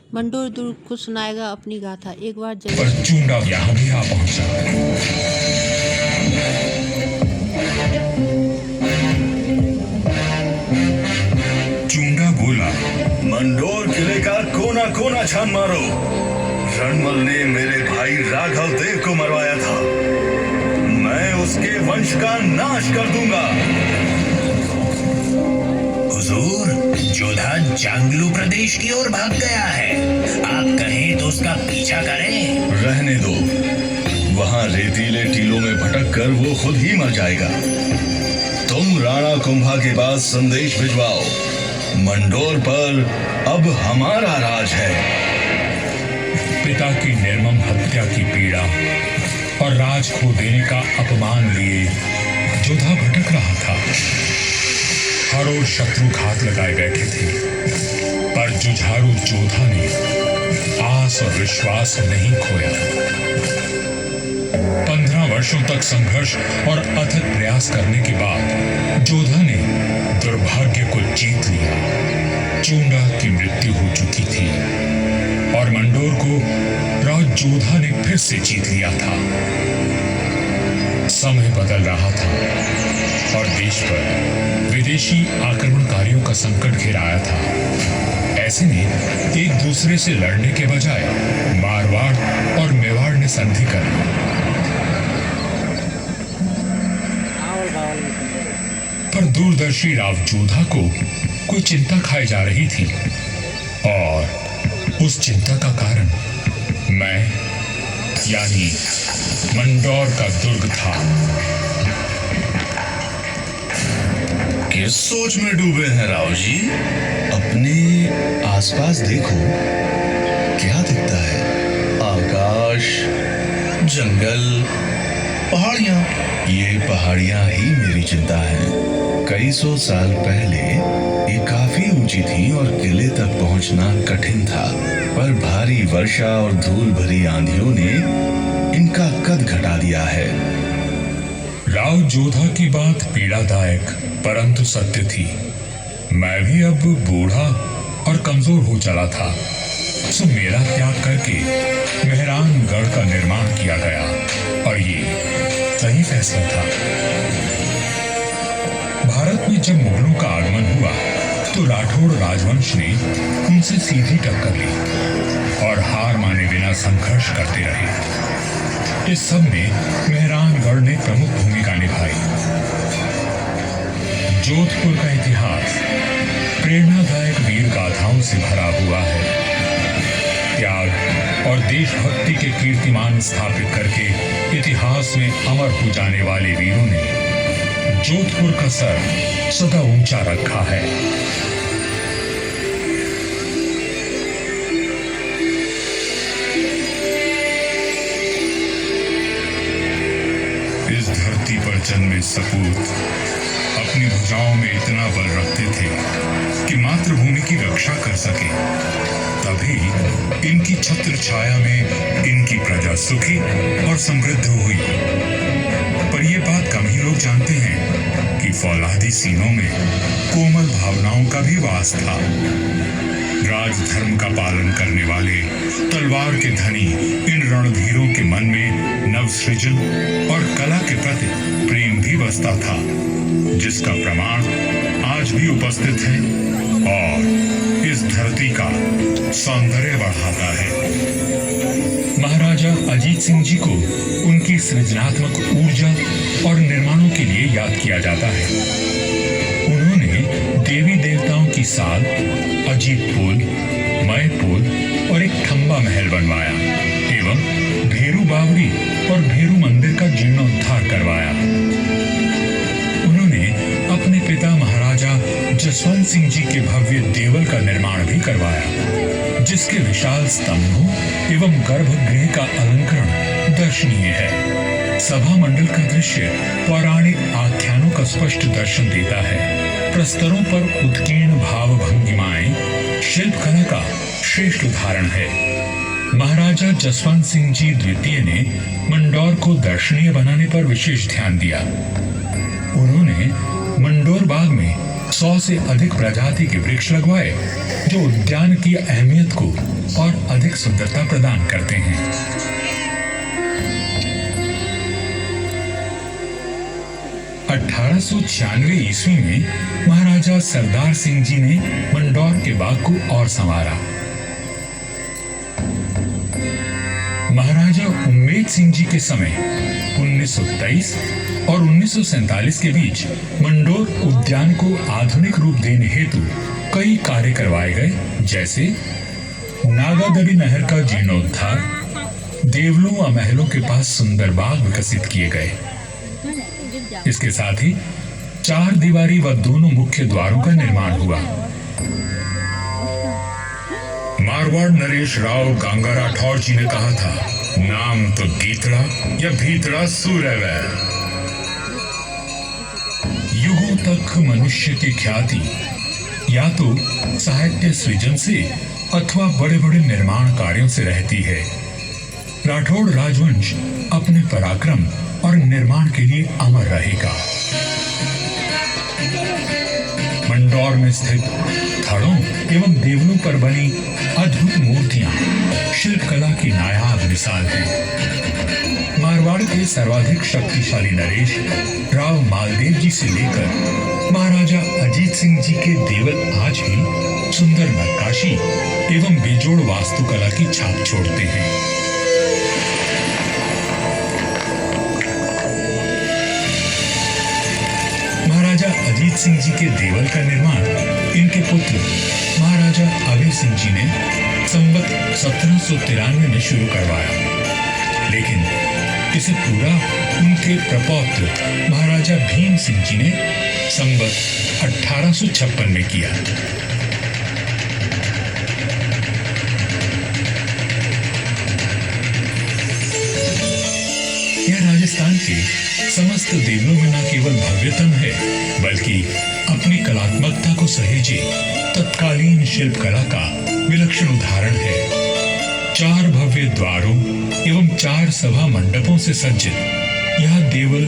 मंडोर दुर्ग को सुनाएगा अपनी गाथा। एक बार पर चूंडा यहाँ भी आ पहुंचा। चूंडा बोला, मंडोर किले का कोना कोना छान मारो। रणमल ने मेरे भाई राघव देव को मरवाया था, मैं उसके वंश का नाश कर दूंगा। हुजूर, जोधा जांगलू प्रदेश की ओर भाग गया है, आप कहें तो उसका पीछा करें। रहने दो, वहां रेतीले टीलों में भटक कर वो खुद ही मर जाएगा। तुम राणा कुंभा के पास संदेश भिजवाओ, मंडोर पर अब हमारा राज है। पिता की निर्मम हत्या की पीड़ा और राज खो देने का अपमान लिए जोधा भटक रहा था। हर ओर शत्रु घात लगाए बैठे थे, पर जुझारू जोधा ने आस और विश्वास नहीं खोया। 15 वर्षों तक संघर्ष और अथक प्रयास करने के बाद जोधा ने दुर्भाग्य को जीत लिया। चूंडा की मृत्यु हो चुकी थी और मंडोर को राज जोधा ने फिर से जीत लिया था। समय बदल रहा था और देश पर विदेशी आक्रमणकारियों का संकट घिराया था। ऐसे में एक दूसरे से लड़ने के बजाय मारवाड़ और मेवाड़ ने संधि कर ली। पर दूरदर्शी राव जोधा को कोई चिंता खाई जा रही थी और उस चिंता का कारण मैं यानी मंडोर का दुर्ग था। किस सोच में डूबे हैं राव जी? अपने आसपास देखो, क्या दिखता है? आकाश, जंगल, पहाड़ियां। ये पहाड़ियां ही मेरी चिंता है। कई सौ साल पहले ये काफी ऊंची थी और किले तक पहुंचना कठिन था, पर भारी वर्षा और धूल भरी आंधियों ने इनका कद घटा दिया है। राव जोधा की बात पीड़ादायक परंतु सत्य थी। मैं भी अब बूढ़ा और कमजोर हो चला था, सो मेरा त्याग करके मेहरानगढ़ का निर्माण किया गया और ये सही फैसला था। भारत में जब मुगलों का आगमन हुआ तो राठौड़ राजवंश ने उनसे सीधी टक्कर ली और हार माने बिना संघर्ष करते रहे। इस सब में मेहरानगढ़ ने प्रमुख भूमिका निभाई। जोधपुर का इतिहास प्रेरणादायक वीर गाथाओं से भरा हुआ है। त्याग और देशभक्ति के कीर्तिमान स्थापित करके इतिहास में अमर हो जाने वाले वीरों ने जोधपुर का सर सदा ऊंचा रखा है। इस धरती पर जन्मे सपूत अपनी भुजाओं में इतना बल रखते थे कि मातृभूमि की रक्षा कर सके। तभी इनकी छत्र छाया में इनकी प्रजा सुखी और समृद्ध हुई। पर यह बात कम ही लोग जानते हैं कि फौलादी सीनों में कोमल भावनाओं का भी वास था। राजधर्म का पालन करने वाले तलवार के धनी इन रणधीरों के मन में नवसृजन और कला के प्रति प्रेम भी बसता था, जिसका प्रमाण आज भी उपस्थित है और इस धरती का सौंदर्य बढ़ाता है। महाराजा अजीत सिंह जी को उनकी सृजनात्मक ऊर्जा और निर्माणों के लिए याद किया जाता है। उन्होंने देवी देवताओं की साल, अजीत पुल, मय पुल और एक खंबा महल बनवाया एवं भेरू बावड़ी और भेरू मंदिर का जीर्णोद्धार करवाया। उन्होंने अपने पिता महाराजा जसवंत सिंह जी के भव्य देवल का निर्माण भी करवाया, जिसके विशाल स्तंभों एवं गर्भगृह का अलंकरण दर्शनीय है। सभा मंडल का दृश्य पौराणिक आख्यानों का स्पष्ट दर्शन देता है। प्रस्तरों पर उत्कीर्ण भाव भंगिमाएं शिल्पकला का श्रेष्ठ उदाहरण है। महाराजा जसवंत सिंह जी द्वितीय ने मंडोर को दर्शनीय बनाने पर विशेष ध्यान दिया। उन्होंने मंडोर बाग में 100 से अधिक प्रजाति के वृक्ष लगवाए, जो उद्यान की अहमियत को और अधिक सुंदरता प्रदान करते हैं। 1896 ईस्वी में महाराजा सरदार सिंह जी ने मंडौर के बाग को और संवारा। महाराजा उम्मेद सिंह जी के समय 1923 और 1947 के बीच मंडोर उद्यान को आधुनिक रूप देने हेतु कई कार्य करवाए गए, जैसे नागादड़ी नहर का जीर्णोद्धार, देवलों व महलों के पास सुंदर बाग विकसित किए गए। इसके साथ ही 4 दीवारी व दोनों मुख्य द्वारों का निर्माण हुआ। मारवाड़ नरेश राव गांगा राठौर जी ने कहा था, नाम तो गीतड़ा या भीतड़ा सूर्यवैर। युगों तक मनुष्य की ख्याति या तो साहित्य सृजन से अथवा बड़े बड़े निर्माण कार्यों से रहती है। राठौड़ राजवंश अपने पराक्रम और निर्माण के लिए अमर रहेगा। मंडौर में स्थित थड़ों एवं देवलों पर बनी अद्भुत मूर्तियां शिल्पकला की नायाब मिसाल हैं। मारवाड़ के सर्वाधिक शक्तिशाली नरेश राव मालदेव जी से लेकर महाराजा अजीत सिंह जी के देवल आज भी सुंदर नक्काशी एवं बेजोड़ वास्तुकला की छाप छोड़ते हैं। महाराजा अजीत सिंह जी के देवल का निर्माण इनके पुत्र महाराजा अभय सिंह जी ने संवत 1793 में शुरू करवाया, लेकिन इसे पूरा उनके प्रपौत्र महाराजा भीम सिंह जी ने संवत 1856 में किया। यह राजस्थान के समस्त देवलों में न केवल भव्यतम है, बल्कि अपनी कलात्मकता को सहेजे तत्कालीन शिल्पकला का विलक्षण उदाहरण है। 4 भव्य द्वारों एवं 4 सभा मंडपों से सज्जित यह देवल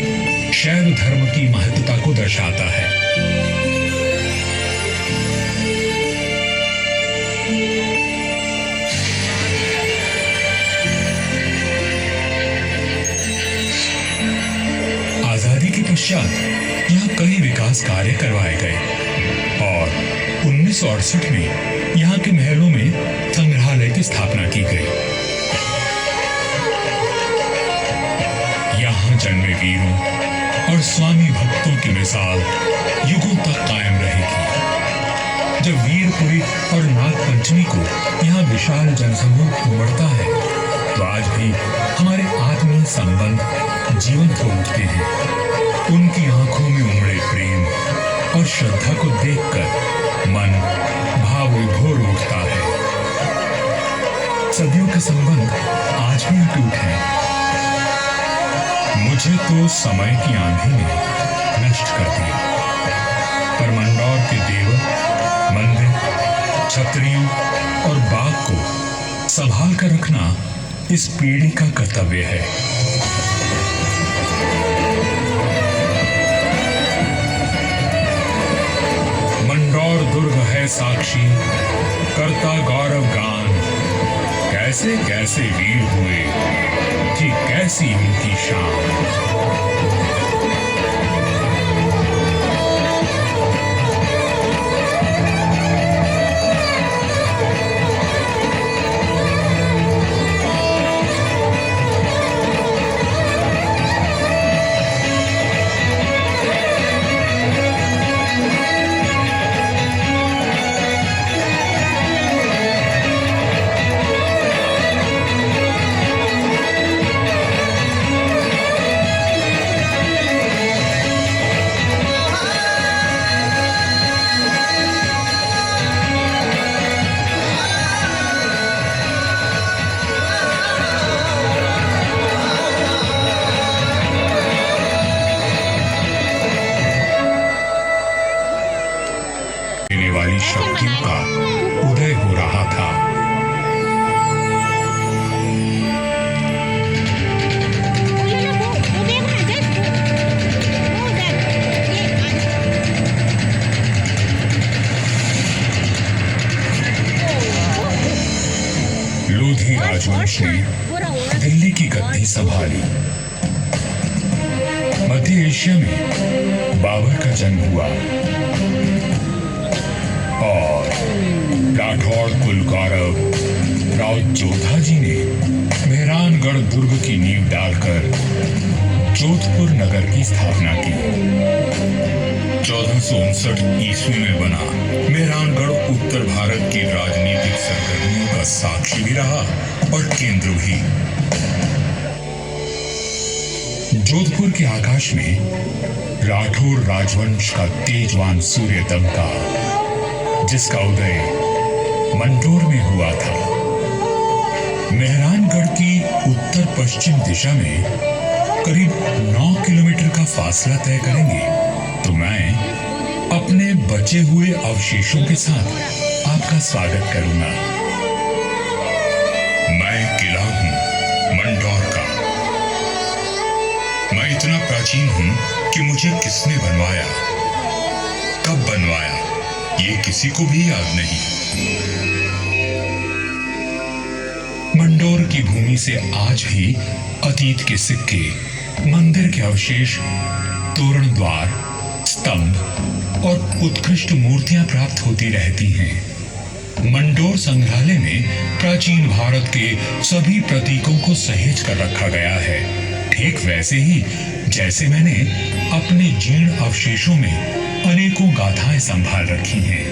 शैव धर्म की महत्ता को दर्शाता है। आजादी के पश्चात यहाँ कई विकास कार्य करवाए गए और 1968 में यहाँ के महलों में संग्रहालय की स्थापना की गई। यहाँ जन्मे वीरों और स्वामी भक्तों की मिसाल युगों तक कायम रहेगी। जब वीरपुरी और नाग पंचमी को यहाँ विशाल जनसमूह उमड़ता है, तो आज भी हमारे आत्मीय संबंध जीवंत हो उठते हैं। उनकी आंखों में उमड़े प्रेम और श्रद्धा को देखकर मन भाव विभोर उठता है। सदियों के संबंध आज भी अटूट हैं। मुझे तो समय की आंधी ने नष्ट कर दिया, पर मंडौर के देवल, मंदिर, छतरियों और बाग को संभाल कर रखना इस पीढ़ी का कर्तव्य है। मंडौर दुर्ग है साक्षी, करता गौरव गान, कैसे कैसे वीर हुए कि कैसी उनकी शान। लोधी राजवंश ने दिल्ली की गद्दी संभाली। मध्य एशिया में बाबर का जन्म हुआ और राठौड़ कुल गौरव राव जोधा जी ने मेहरानगढ़ दुर्ग की नींव डालकर जोधपुर नगर की स्थापना की। 1459 ईस्वी में बना मेहरानगढ़ उत्तर भारत की राजनीतिक सरगर्मियों का साक्षी भी रहा और केंद्र भी। जोधपुर के आकाश में राठौर राजवंश का तेजवान सूर्य दमका, जिसका उदय मंडोर में हुआ था। मेहरानगढ़ की उत्तर पश्चिम दिशा में करीब 9 किलोमीटर का फासला तय करेंगे तो मैं अपने बचे हुए अवशेषों के साथ आपका स्वागत करूंगा। मैं किला हूं मंडोर का। मैं इतना प्राचीन हूं कि मुझे किसने बनवाया, कब बनवाया, ये किसी को भी याद नहीं। मंडोर की भूमि से आज भी अतीत के सिक्के, मंदिर के अवशेष, तोरण द्वार, स्तंभ और उत्कृष्ट मूर्तियां प्राप्त होती रहती हैं। मंडोर संग्रहालय में प्राचीन भारत के सभी प्रतीकों को सहेज कर रखा गया है, ठीक वैसे ही जैसे मैंने अपने जीर्ण अवशेषों में अनेकों गाथाएं संभाल रखी हैं।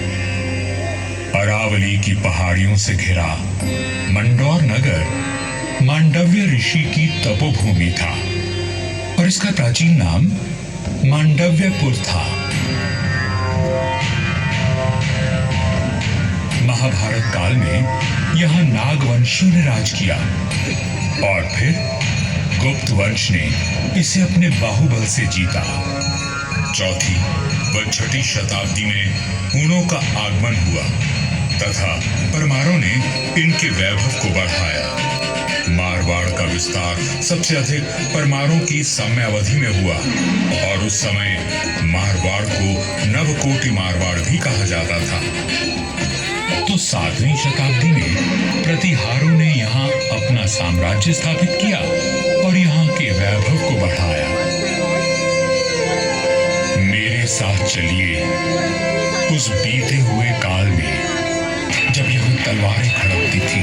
अरावली की पहाड़ियों से घिरा मंडोर नगर मांडव्य ऋषि की तपोभूमि था और इसका प्राचीन नाम मांडव्यपुर था। महाभारत काल में यहां नागवंशियों ने राज किया और फिर गुप्त वंश ने इसे अपने बाहुबल से जीता। चौथी व छठी शताब्दी में हूणों का आगमन हुआ तथा परमारों ने इनके वैभव को बढ़ाया। मारवाड़ का विस्तार सबसे अधिक परमारों की समयावधि में हुआ और उस समय मारवाड़ को नवकोटि मारवाड़ भी कहा जाता था। तो 7वीं शताब्दी में प्रतिहारों ने यहाँ अपना साम्राज्य स्थापित किया और यहाँ के वैभव को बढ़ाया। मेरे साथ चलिए उस बीते हुए काल में जब यहाँ तलवारें खड़कती थी,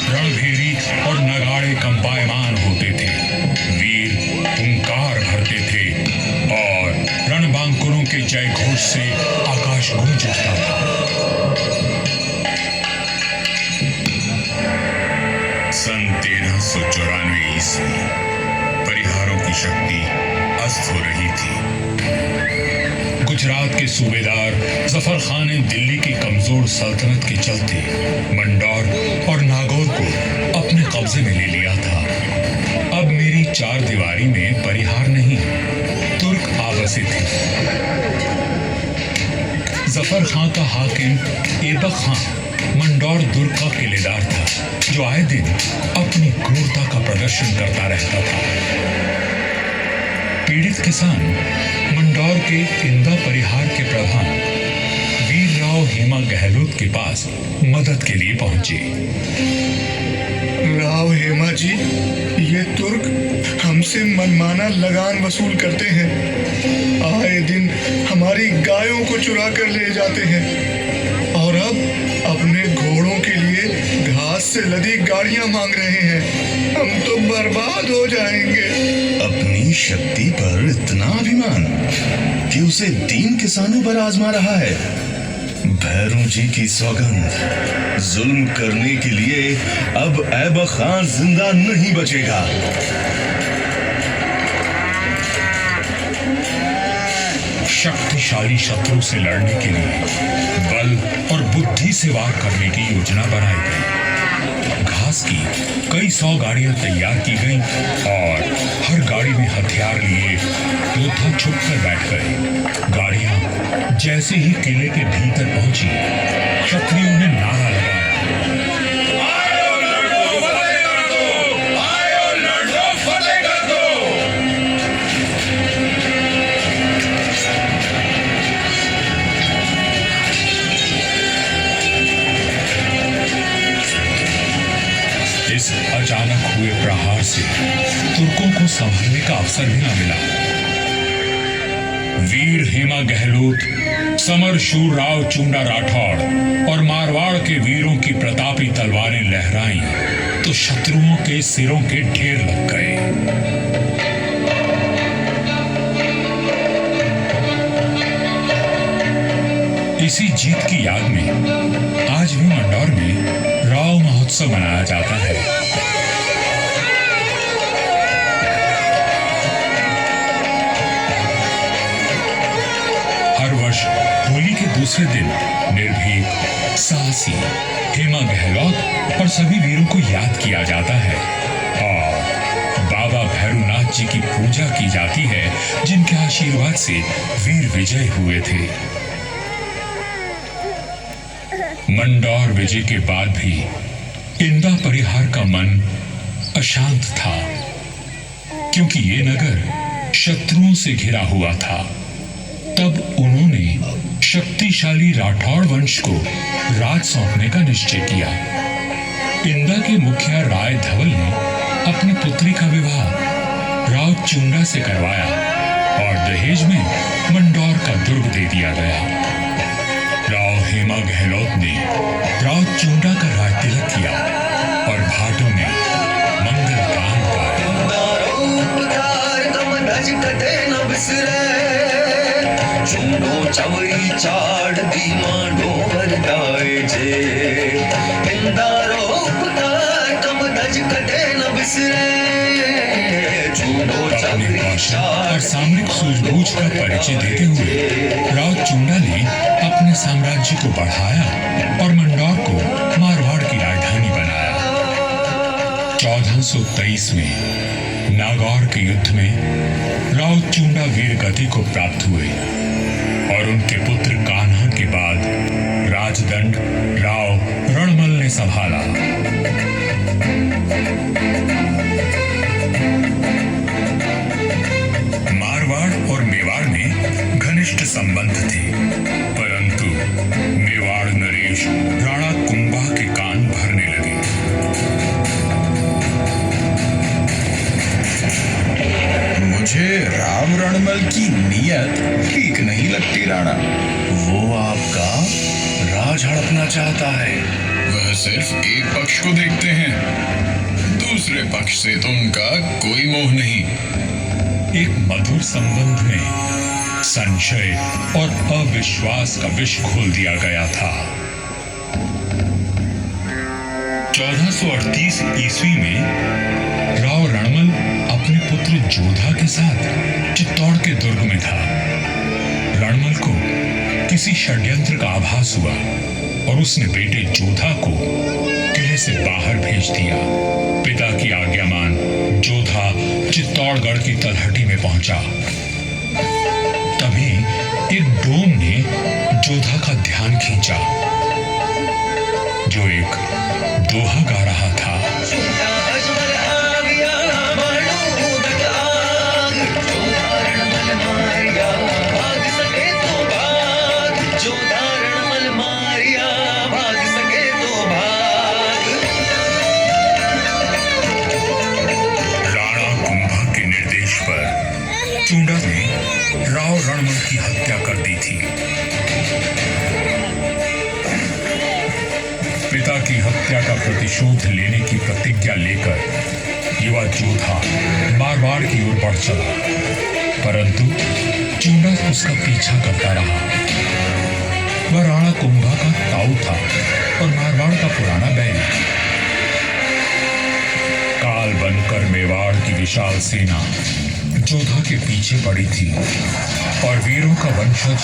रणभेरी और नगाड़े कंपायमान होते थे, वीर हुंकार भरते थे और रणबांकुरों के जय घोष से आकाश गूंज उठता था। सन 1394 ईस्वी परिहारों की शक्ति अस्त हो रही थी। गुजरात के सूबेदार जफर खान ने दिल्ली की कमजोर सल्तनत के चलते मंडोर और नागौर को अपने कब्जे में ले लिया था। अब मेरी चार दीवारी में परिहार नहीं, तुर्क आवासित थे। जफर खान का हाकिम ऐबक खान मंडोर दुर्ग का किलेदार था, जो आए दिन अपनी क्रूरता का प्रदर्शन करता रहता था। पीड़ित किसान मंडोर के इंदा परिहार के प्रधान वीर राव हेमा गहलोत के पास मदद के लिए पहुंचे। राव हेमा जी, ये तुर्क हमसे मनमाना लगान वसूल करते हैं। आए दिन हमारी गायों को चुरा कर ले जाते हैं और अब अपने घोड़ों के लिए घास से लदी गाड़ियां मांग रहे हैं। हम तो बर्बाद हो जाएंगे। अपनी शक्ति पर इतना अभिमान कि उसे 3 किसानों पर आजमा रहा है। भैरों जी की सौगंध, जुल्म करने के लिए अब ऐबक खान जिंदा नहीं बचेगा। शक्तिशाली शत्रु से लड़ने के लिए बल और बुद्धि से वार करने की योजना बनाई गई। घास की कई 100 गाड़ियां तैयार की गईं और हर गाड़ी में हथियार लिए योद्धा छुप कर बैठ गए। गाड़ियां जैसे ही किले के भीतर पहुंची, क्षत्रियों ने नारा लगाया, इस अचानक हुए प्रहार से तुर्कों को संभलने का अवसर भी न मिला। वीर हेमा गहलोत, समर शूर राव चुंडा राठौड़ और मारवाड़ के वीरों की प्रतापी तलवारें लहराई तो शत्रुओं के सिरों के ढेर लग गए। इसी जीत की याद में आज भी मंडौर में राव महोत्सव मनाया जाता है। हर वर्ष होली के दूसरे दिन निर्भीक, साहसी हेमा गहलोत और सभी वीरों को याद किया जाता है और बाबा भैरवनाथ जी की पूजा की जाती है, जिनके आशीर्वाद से वीर विजय हुए थे। मंडौर विजय के बाद भी इंदा परिहार का मन अशांत था, क्योंकि ये नगर शत्रुओं से घिरा हुआ था। तब उन्होंने शक्तिशाली राठौड़ वंश को राज सौंपने का निश्चय किया। इंदा के मुखिया राय धवल ने अपनी पुत्री का विवाह राव चुंडा से करवाया और दहेज में मंडौर का दुर्ग दे दिया गया। राव हेमा गहलोत ने राव चुंडा का राज तिलक किया और भाटों में मंगल गान गाया। चुंडो चवरी चाड़ दी मांडो वरदाए जे इंदारो उपकार कम दज कटे न बिसरे। अपने कौशल और सामरिक सूझबूझ का परिचय देते हुए राव चुंडा ने अपने साम्राज्य को बढ़ाया और मंडौर को मारवाड़ की राजधानी बनाया। 1423 में नागौर के युद्ध में राव चुंडा वीर गति को प्राप्त हुए और उनके पुत्र कान्हा के बाद राजदंड राव रणमल ने संभाला। मारवाड़ और मेवाड़ में घनिष्ठ संबंध थे, परंतु मेवाड़ नरेश राणा कुंभा के कान भरने लगे। मुझे राव रणमल की नीयत ठीक नहीं लगती राणा। वो आपका राज हड़पना चाहता है। वह सिर्फ एक पक्ष को देखते हैं, दूसरे पक्ष से तो उनका कोई मोह नहीं। एक मधुर संबंध में संशय और अविश्वास का विष घोल दिया गया था। 1438 ईस्वी में राव रणमल अपने पुत्र जोधा के साथ चित्तौड़ के दुर्ग में था। रणमल को किसी षड्यंत्र का आभास हुआ और उसने बेटे जोधा को किले से बाहर भेज दिया। पिता की आज्ञा मान जोधा चित्तौड़गढ़ की तलहटी में पहुंचा। तभी एक डोम ने जोधा का ध्यान खींचा, जो एक दोहा गा रहा था। चुंडा ने राव रणमल की हत्या कर दी थी। पिता की हत्या का प्रतिशोध लेने की प्रतिज्ञा लेकर युवा जोधा मारवाड़ की ओर बढ़ चला, परंतु चुंडा उसका पीछा करता रहा। वह राणा कुंभा का ताऊ था और मारवाड़ का पुराना बैल। काल बनकर मेवाड़ की विशाल सेना जोधा के पीछे पड़ी थी और वीरों का वंशज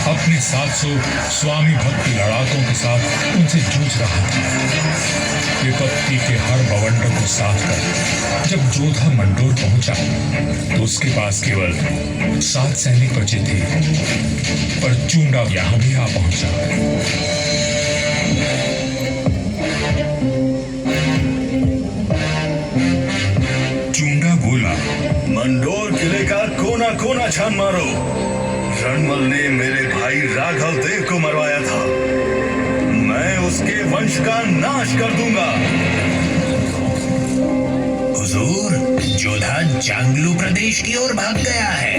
अपने 700 स्वामी भक्त लड़ाकों के साथ उनसे जूझ रहा था। विपत्ति के हर बवंडर को साथ कर जब जोधा मंडोर पहुंचा तो उसके पास केवल 7 सैनिक बचे थे, पर चुंडा यहां भी आ पहुंचा। चुंडा बोला, मंडोर किले का कोना कोना छान मारो। रणमल ने मेरे भाई राघव देव को मरवाया था। मैं उसके वंश का नाश कर दूंगा। हुजूर, जोधा जांगलू प्रदेश की ओर भाग गया है।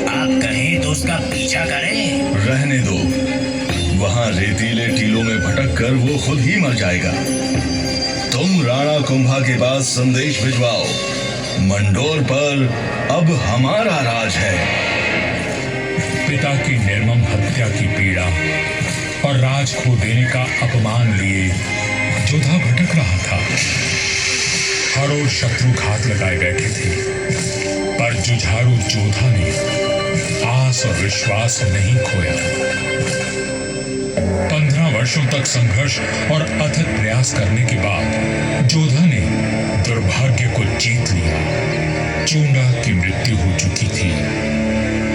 आप कहें तो उसका पीछा करें। रहने दो, वहां रेतीले टीलों में भटक कर वो खुद ही मर जाएगा। तुम राणा कुंभा के पास संदेश भिजवाओ, मंडोर पर अब हमारा राज है। पिता की निर्मम हत्या की पीड़ा और राज खो देने का अपमान लिए जोधा भटक रहा था। हर ओर शत्रु घात लगाए बैठे थे, पर जुझारू जोधा ने आस और विश्वास नहीं खोया। 15 वर्षों तक संघर्ष और अथक प्रयास करने के बाद जोधा ने दुर्भाग्य को जीत लिया। चूंडा की मृत्यु हो चुकी थी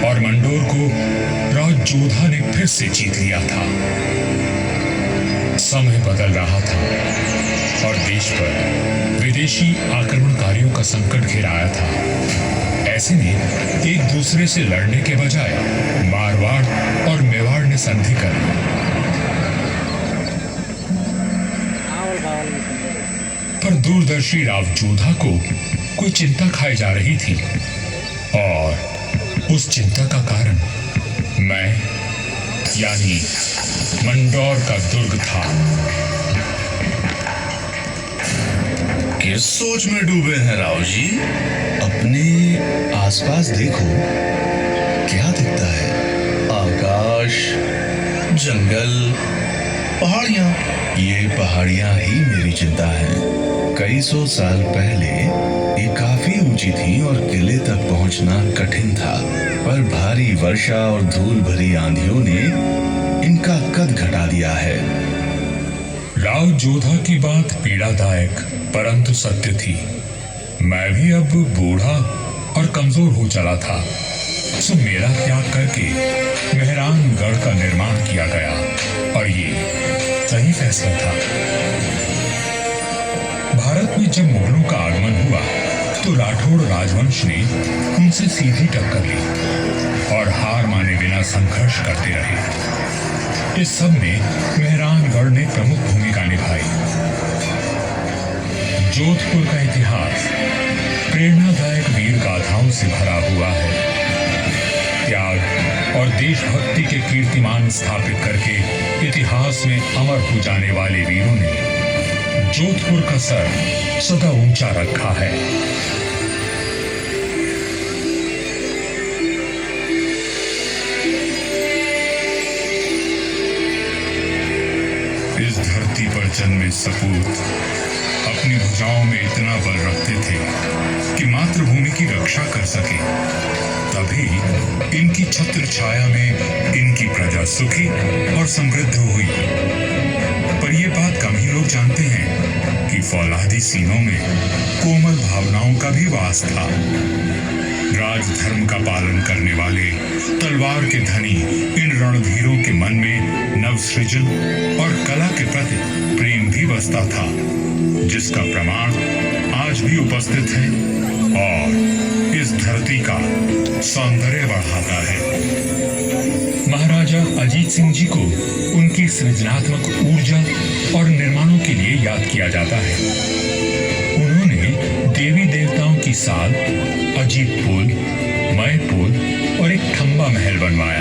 और मंडोर को राज जोधा ने फिर से जीत लिया था। समय बदल रहा था और देश पर विदेशी आक्रमणकारियों का संकट घिर आया था। ऐसे में एक दूसरे से लड़ने के बजाय मारवाड़ और मेवाड़ ने संधि कर ली। पर दूरदर्शी राव जोधा को कोई चिंता खाई जा रही थी और उस चिंता का कारण मैं यानी मंडोर का दुर्ग था। किस सोच में डूबे हैं राव जी? अपने आसपास देखो, क्या दिखता है? आकाश, जंगल, पहाड़ियां। ये पहाड़ियां ही मेरी चिंता है। कई सौ साल पहले ये काफी ऊंची थी और किले तक पहुंचना कठिन था, पर भारी वर्षा और धूल भरी आंधियों ने इनका कद घटा दिया है। राव जोधा की बात पीड़ादायक परंतु सत्य थी। मैं भी अब बूढ़ा और कमजोर हो चला था, सो मेरा त्याग करके मेहरानगढ़ का निर्माण किया गया और ये सही फैसला था। भारत में जब मुगलों का आगमन हुआ तो राठौड़ राजवंश ने उनसे सीधी टक्कर ली और हार माने बिना संघर्ष करते रहे। इस सब में मेहरानगढ़ ने प्रमुख भूमिका निभाई। जोधपुर का इतिहास प्रेरणादायक वीर गाथाओं से भरा हुआ है। त्याग और देशभक्ति के कीर्तिमान स्थापित करके इतिहास में अमर हो जाने वाले वीरों ने जोधपुर का सर सदा ऊंचा रखा है। इस धरती पर जन्मे सपूत अपनी भुजाओं में इतना बल रखते थे कि मातृभूमि की रक्षा कर सके, तभी इनकी छत्र छाया में इनकी प्रजा सुखी और समृद्ध हुई। पर यह बात कम ही लोग जानते हैं कि फौलादी सीनों में कोमल भावनाओं का भी वास था। राजधर्म का पालन करने वाले तलवार के धनी इन रणधीरों के मन में नवसृजन और कला के प्रति प्रेम भी बसता था, जिसका प्रमाण आज भी उपस्थित है और इस धरती का सौंदर्य बढ़ाता है। महाराजा अजीत सिंह जी को उनकी सृजनात्मक ऊर्जा और निर्माणों के लिए याद किया जाता है। उन्होंने देवी देवताओं की साल, अजीत पुल, मय पुल और एक खंबा महल बनवाया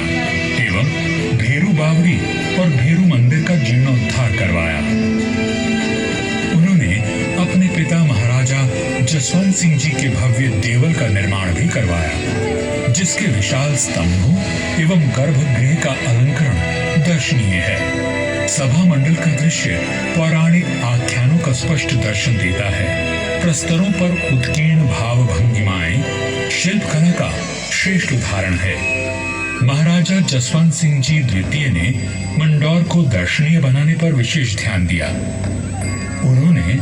एवं भेरू बावरी और भेरू मंदिर का जीर्णोद्धार करवाया। उन्होंने अपने पिता महाराजा जसवंत सिंह जी के भव्य देवल का निर्माण भी करवाया, जिसके विशाल स्तंभों एवं गर्भगृह का अलंकरण दर्शनीय है। सभा मंडल का दृश्य पौराणिक आख्यानों का स्पष्ट दर्शन देता है। प्रस्तरों पर उत्कीर्ण भाव भंगिमाएं शिल्पकला का श्रेष्ठ उदाहरण है। महाराजा जसवंत सिंह जी द्वितीय ने मंडोर को दर्शनीय बनाने पर विशेष ध्यान दिया। उन्होंने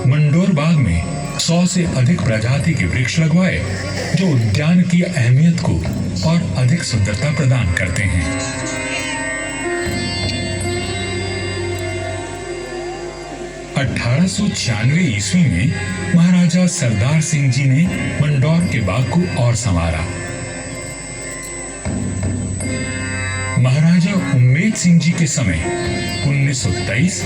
मंडोर बाग में 100 से अधिक प्रजाति के वृक्ष लगवाए, जो उद्यान की अहमियत को और अधिक सुंदरता प्रदान करते हैं। 1896 ईस्वी में महाराजा सरदार सिंह जी ने मंडोर के बाग को और संवारा। महाराजा उम्मेद अजीत सिंह जी के समय 1923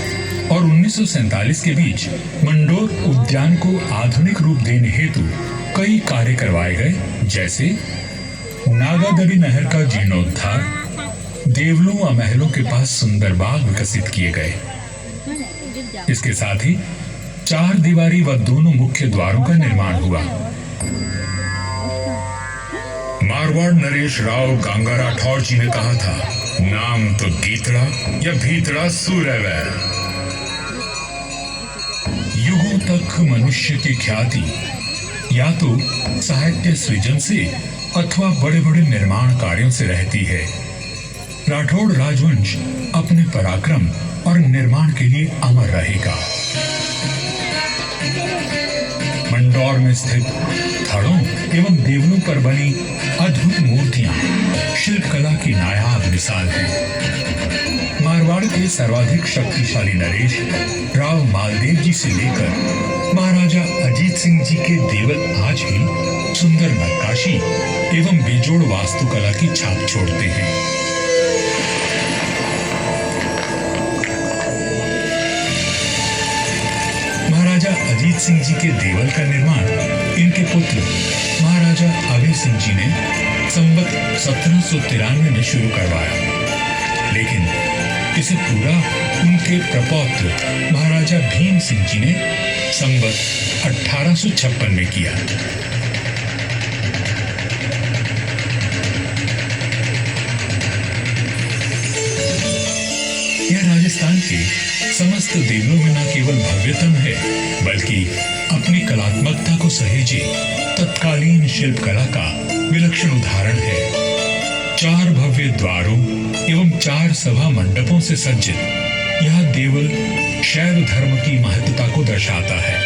और 1947 के बीच मंडोर उद्यान को आधुनिक रूप देने हेतु कई कार्य करवाए गए, जैसे नागादरी नहर का जीर्णोद्धार, देवलों व महलों के पास सुंदर बाग विकसित किए गए। इसके साथ ही 4 दीवारी व दोनों मुख्य द्वारों का निर्माण हुआ। मारवाड़ नरेश राव गांगा राठौर जी ने कहा था, नाम तो गीतड़ा या भीतड़ा सूर्यवैल। युगों तक मनुष्य की ख्याति या तो साहित्य सृजन से अथवा बड़े बड़े निर्माण कार्यों से रहती है। राठौड़ राजवंश अपने पराक्रम और निर्माण के लिए अमर रहेगा। मंदौर में स्थित थड़ों एवं देवलों पर बनी अद्भुत मूर्तियां शिल्पकला की नायाब मिसाल हैं। मारवाड़ के सर्वाधिक शक्तिशाली नरेश राव मालदेव जी से लेकर महाराजा अजीत सिंह जी के देवल आज भी सुंदर नक्काशी एवं बेजोड़ वास्तुकला की छाप छोड़ते हैं। महाराजा अजीत सिंह जी के देवल का निर्माण इनके पुत्र महाराजा अभय सिंह जी ने संवत 1793 में शुरू करवाया, लेकिन इसे पूरा उनके प्रपौत्र महाराजा भीम सिंह जी ने संवत 1856 में किया। यह राजस्थान के समस्त देवलों में न केवल भव्यतम है, बल्कि अपनी कलात्मकता को सहेजे तत्कालीन शिल्पकला का विलक्षण उदाहरण है। 4 भव्य द्वारों एवं 4 सभा मंडपों से सज्जित यह देवल शैव धर्म की महत्ता को दर्शाता है।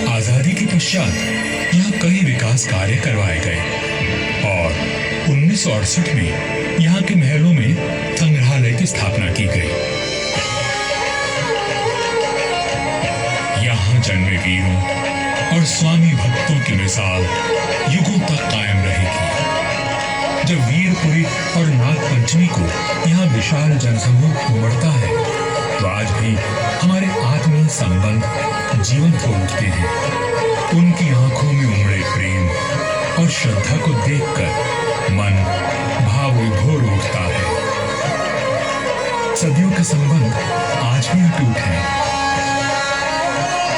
आजादी के पश्चात यहाँ कई विकास कार्य करवाए गए और 1968 में यहाँ के महलों में संग्रहालय की स्थापना की गई। यहाँ जन्मे वीरों और स्वामी भक्तों की मिसाल युगों तक कायम रहेगी। जब वीरपुरी और नाग पंचमी को यहाँ विशाल जनसमूह उमड़ता है, तो आज भी हमारे आत्मीय संबंध जीवंत हो उठते हैं। उनकी आंखों में उमड़े प्रेम और श्रद्धा को देखकर मन भाव विभोर उठता है। सदियों के संबंध आज भी अटूट हैं।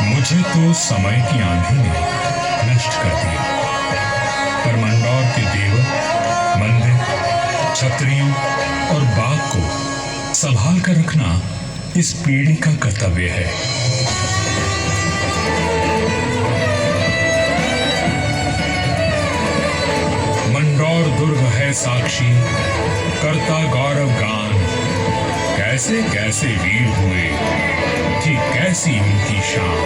मुझे तो समय की आंधी ने नष्ट कर दिया, पर मंदौर के देवल, मंदिर, छतरियों और बाग को संभाल कर रखना इस पीढ़ी का कर्तव्य है। मंदौर दुर्ग है साक्षी, करता गौरव गान, कैसे कैसे वीर हुए, थी कैसी उनकी शान।